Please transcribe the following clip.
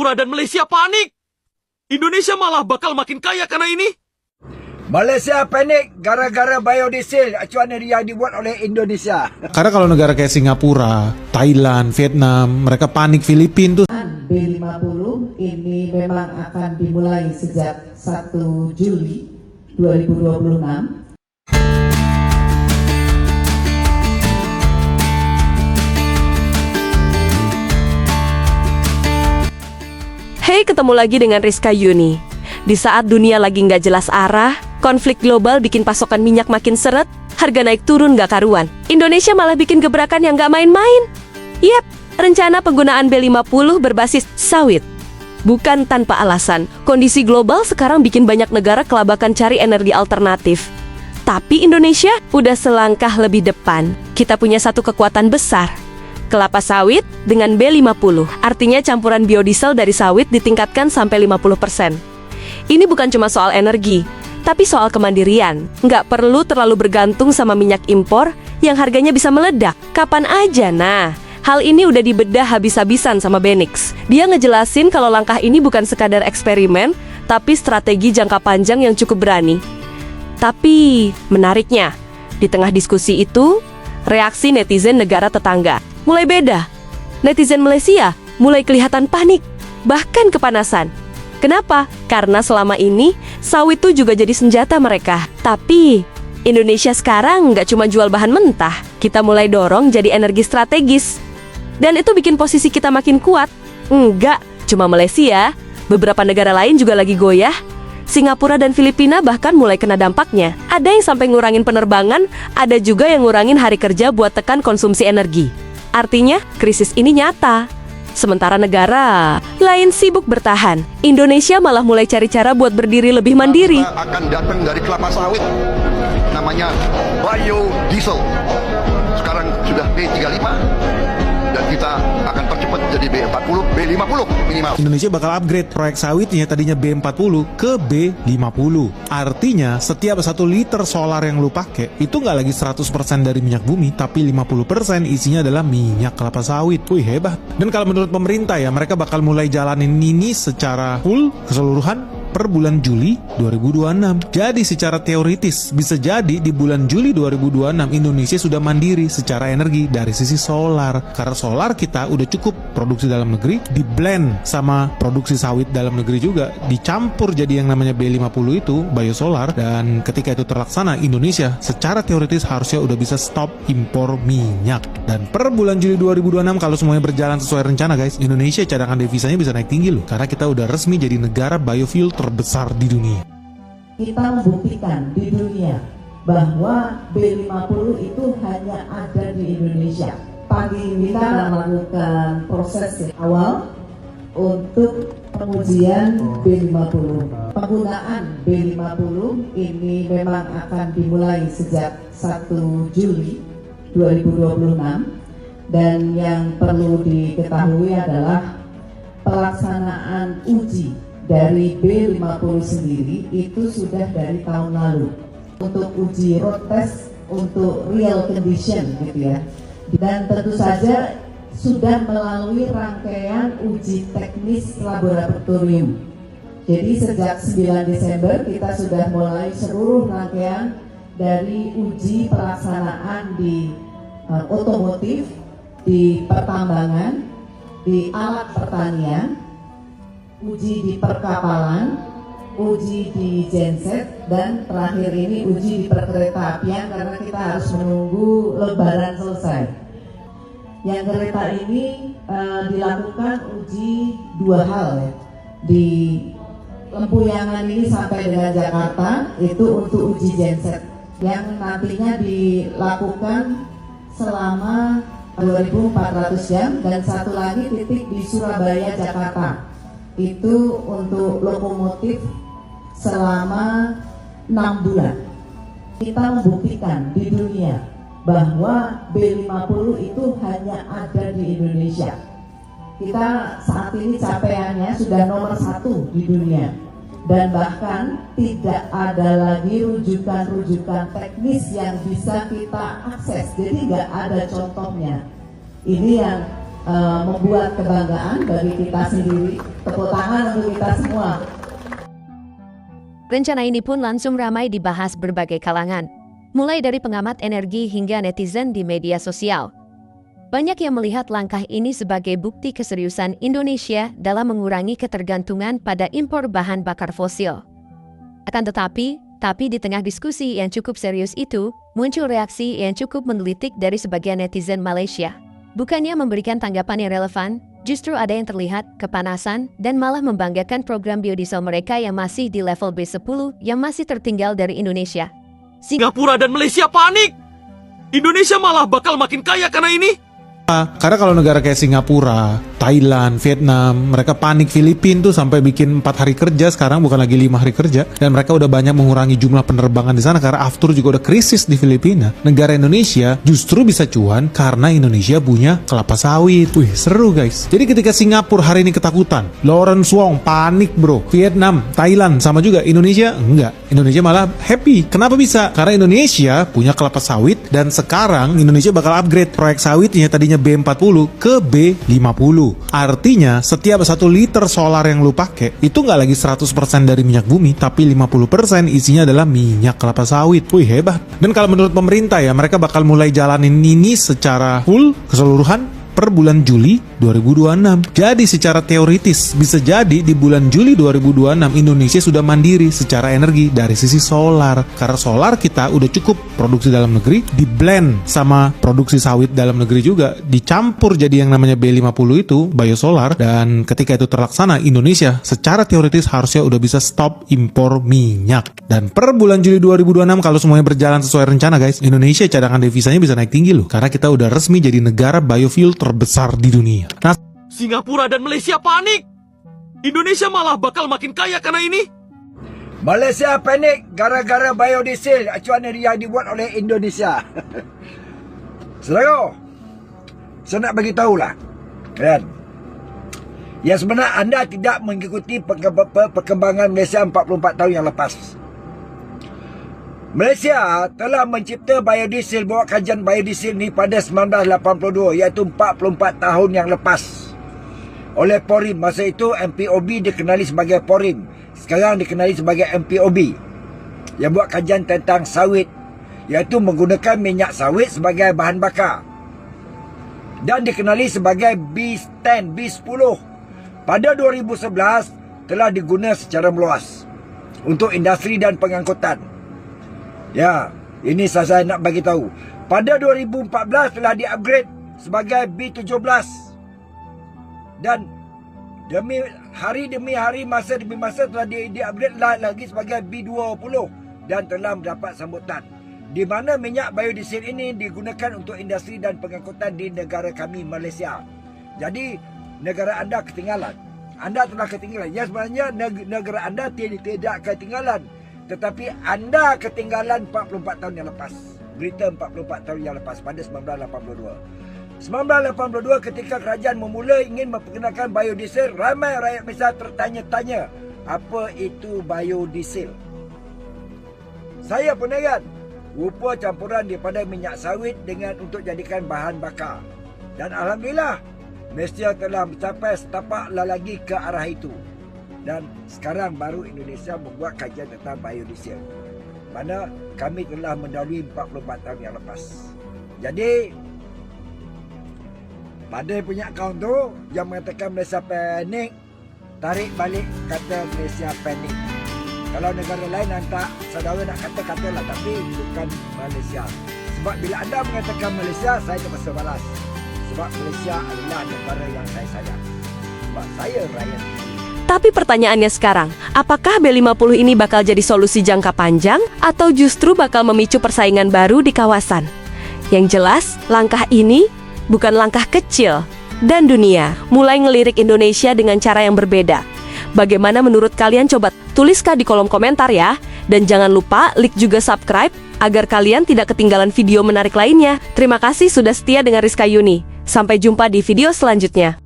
Singapura dan Malaysia panik. Indonesia malah bakal makin kaya karena ini. Malaysia panik gara-gara biodiesel acuan yang dibuat oleh Indonesia. Karena kalau negara kayak Singapura, Thailand, Vietnam, mereka panik. Filipina tuh B50 ini memang akan dimulai sejak 1 Juli 2026. Hey, ketemu lagi dengan Rizka Yuni. Di saat dunia lagi nggak jelas arah, konflik global bikin pasokan minyak makin seret, harga naik turun nggak karuan. Indonesia malah bikin gebrakan yang nggak main-main. Yep, rencana penggunaan B50 berbasis sawit. Bukan tanpa alasan, kondisi global sekarang bikin banyak negara kelabakan cari energi alternatif. Tapi Indonesia udah selangkah lebih depan. Kita punya satu kekuatan besar, kelapa sawit dengan B50. Artinya campuran biodiesel dari sawit ditingkatkan sampai 50%. Ini bukan cuma soal energi, tapi soal kemandirian. Nggak perlu terlalu bergantung sama minyak impor yang harganya bisa meledak kapan aja. Nah, hal ini udah dibedah habis-habisan sama Benix. Dia ngejelasin kalau langkah ini bukan sekadar eksperimen, tapi strategi jangka panjang yang cukup berani. Tapi, menariknya, di tengah diskusi itu, reaksi netizen negara tetangga mulai beda. Netizen Malaysia mulai kelihatan panik, bahkan kepanasan. Kenapa? Karena selama ini, sawit itu juga jadi senjata mereka. Tapi, Indonesia sekarang nggak cuma jual bahan mentah, kita mulai dorong jadi energi strategis. Dan itu bikin posisi kita makin kuat. Enggak, cuma Malaysia, beberapa negara lain juga lagi goyah. Singapura dan Filipina bahkan mulai kena dampaknya. Ada yang sampai ngurangin penerbangan, ada juga yang ngurangin hari kerja buat tekan konsumsi energi. Artinya, krisis ini nyata. Sementara negara lain sibuk bertahan, Indonesia malah mulai cari cara buat berdiri lebih mandiri. Akan datang dari kelapa sawit, namanya biodiesel. Sekarang sudah B35 dan kita akan percepat jadi B40, B50 minimal. Indonesia bakal upgrade proyek sawitnya tadinya B40 ke B50. Artinya setiap 1 liter solar yang lu pakai itu nggak lagi 100% dari minyak bumi, tapi 50% isinya adalah minyak kelapa sawit. Wih, hebat. Dan kalau menurut pemerintah ya, mereka bakal mulai jalanin ini secara full keseluruhan per bulan Juli 2026. Jadi secara teoritis bisa jadi di bulan Juli 2026 Indonesia sudah mandiri secara energi dari sisi solar. Karena solar kita udah cukup produksi dalam negeri, di blend sama produksi sawit dalam negeri juga, dicampur jadi yang namanya B50 itu biosolar. Dan ketika itu terlaksana, Indonesia secara teoritis harusnya udah bisa stop impor minyak. Dan per bulan Juli 2026 kalau semuanya berjalan sesuai rencana guys, Indonesia cadangan devisanya bisa naik tinggi loh. Karena kita udah resmi jadi negara biofuel terbesar di dunia. Kita membuktikan di dunia bahwa B50 itu hanya ada di Indonesia. Pagi kita melakukan proses awal untuk pengujian B50. Penggunaan B50 ini memang akan dimulai sejak 1 Juli 2026 dan yang perlu diketahui adalah pelaksanaan uji dari B50 sendiri itu sudah dari tahun lalu untuk uji road test untuk real condition gitu ya, dan tentu saja sudah melalui rangkaian uji teknis laboratorium. Jadi sejak 9 Desember kita sudah mulai seluruh rangkaian dari uji pelaksanaan di otomotif, di pertambangan, di alat pertanian, uji di perkapalan, uji di genset, dan terakhir ini uji di perkeretaapian karena kita harus menunggu lebaran selesai. Yang kereta ini dilakukan uji 2 hal ya. Di Lempuyangan ini sampai dengan Jakarta itu untuk uji genset yang nantinya dilakukan selama 2.400 jam, dan satu lagi titik di Surabaya, Jakarta itu untuk lokomotif selama 6 bulan. Kita membuktikan di dunia bahwa B50 itu hanya ada di Indonesia. Kita saat ini capaiannya sudah nomor 1 di dunia, dan bahkan tidak ada lagi rujukan-rujukan teknis yang bisa kita akses. Jadi nggak ada contohnya. Ini yang membuat kebanggaan bagi kita sendiri. Tepuk tangan untuk kita semua. Rencana ini pun langsung ramai dibahas berbagai kalangan, mulai dari pengamat energi hingga netizen di media sosial. Banyak yang melihat langkah ini sebagai bukti keseriusan Indonesia dalam mengurangi ketergantungan pada impor bahan bakar fosil. Akan tetapi di tengah diskusi yang cukup serius itu, muncul reaksi yang cukup menggelitik dari sebagian netizen Malaysia. Bukannya memberikan tanggapan yang relevan, justru ada yang terlihat kepanasan dan malah membanggakan program biodiesel mereka yang masih di level B10 yang masih tertinggal dari Indonesia. Singapura dan Malaysia panik. Indonesia malah bakal makin kaya karena ini. Karena kalau negara kayak Singapura, Thailand, Vietnam, mereka panik. Filipina tuh sampai bikin 4 hari kerja sekarang, bukan lagi 5 hari kerja. Dan mereka udah banyak mengurangi jumlah penerbangan di sana karena aftur juga udah krisis di Filipina. Negara Indonesia justru bisa cuan karena Indonesia punya kelapa sawit. Wih, seru guys. Jadi ketika Singapura hari ini ketakutan, Lawrence Wong panik bro, Vietnam, Thailand sama juga, Indonesia enggak. Indonesia malah happy. Kenapa bisa? Karena Indonesia punya kelapa sawit dan sekarang Indonesia bakal upgrade proyek sawitnya tadinya B40 ke B50. Artinya setiap 1 liter solar yang lu pakai itu nggak lagi 100% dari minyak bumi, tapi 50% isinya adalah minyak kelapa sawit. Wih, hebat. Dan kalau menurut pemerintah ya, mereka bakal mulai jalanin ini secara full keseluruhan per bulan Juli 2026. Jadi secara teoritis bisa jadi di bulan Juli 2026 Indonesia sudah mandiri secara energi dari sisi solar. Karena solar kita udah cukup produksi dalam negeri, di blend sama produksi sawit dalam negeri juga, dicampur jadi yang namanya B50 itu, biosolar. Dan ketika itu terlaksana, Indonesia secara teoritis harusnya udah bisa stop impor minyak. Dan per bulan Juli 2026 kalau semuanya berjalan sesuai rencana guys, Indonesia cadangan devisanya bisa naik tinggi loh. Karena kita udah resmi jadi negara biofuel terbesar di dunia. Nah, Singapura dan Malaysia panik. Indonesia malah bakal makin kaya karena ini. Malaysia panik gara-gara biodiesel acuan yang dibuat oleh Indonesia. Saudara, saya nak bagi tahulah, kan? Yang sebenarnya anda tidak mengikuti perkembangan Malaysia 44 tahun yang lepas. Malaysia telah mencipta biodiesel, bawa kajian biodiesel ni pada 1982, iaitu 44 tahun yang lepas. Oleh Porim, masa itu MPOB dikenali sebagai Porim. Sekarang dikenali sebagai MPOB. Yang buat kajian tentang sawit, iaitu menggunakan minyak sawit sebagai bahan bakar. Dan dikenali sebagai B10, B10. Pada 2011 telah diguna secara meluas untuk industri dan pengangkutan. Ya, ini saya nak bagi tahu. Pada 2014 telah di-upgrade sebagai B17. Dan demi hari, masa demi masa telah di-upgrade lagi sebagai B20 dan telah mendapat sambutan. Di mana minyak biodiesel ini digunakan untuk industri dan pengangkutan di negara kami, Malaysia. Jadi, negara anda ketinggalan. Anda telah ketinggalan. Ya, sebenarnya negara anda tidak ketinggalan. Tetapi anda ketinggalan 44 tahun yang lepas. Berita 44 tahun yang lepas pada 1982. 1982 ketika kerajaan memula ingin memperkenalkan biodiesel, ramai rakyat Malaysia tertanya-tanya, apa itu biodiesel? Saya pun heran. Rupa campuran daripada minyak sawit dengan untuk jadikan bahan bakar. Dan alhamdulillah, Malaysia telah mencapai setapak lagi ke arah itu. Dan sekarang baru Indonesia membuat kajian tentang biodiesel, mana kami telah mendahului 44 tahun yang lepas. Jadi pada punya akaun tu yang mengatakan Malaysia panik, tarik balik kata Malaysia panik. Kalau negara lain hantar saudara nak katalah, tapi bukan Malaysia. Sebab bila anda mengatakan Malaysia, saya terpaksa balas. Sebab Malaysia adalah negara yang saya sayang. Sebab saya rakyat. Tapi pertanyaannya sekarang, apakah B50 ini bakal jadi solusi jangka panjang atau justru bakal memicu persaingan baru di kawasan? Yang jelas, langkah ini bukan langkah kecil. Dan dunia mulai ngelirik Indonesia dengan cara yang berbeda. Bagaimana menurut kalian? Coba tuliskan di kolom komentar ya. Dan jangan lupa like juga subscribe agar kalian tidak ketinggalan video menarik lainnya. Terima kasih sudah setia dengan Rizka Yuni. Sampai jumpa di video selanjutnya.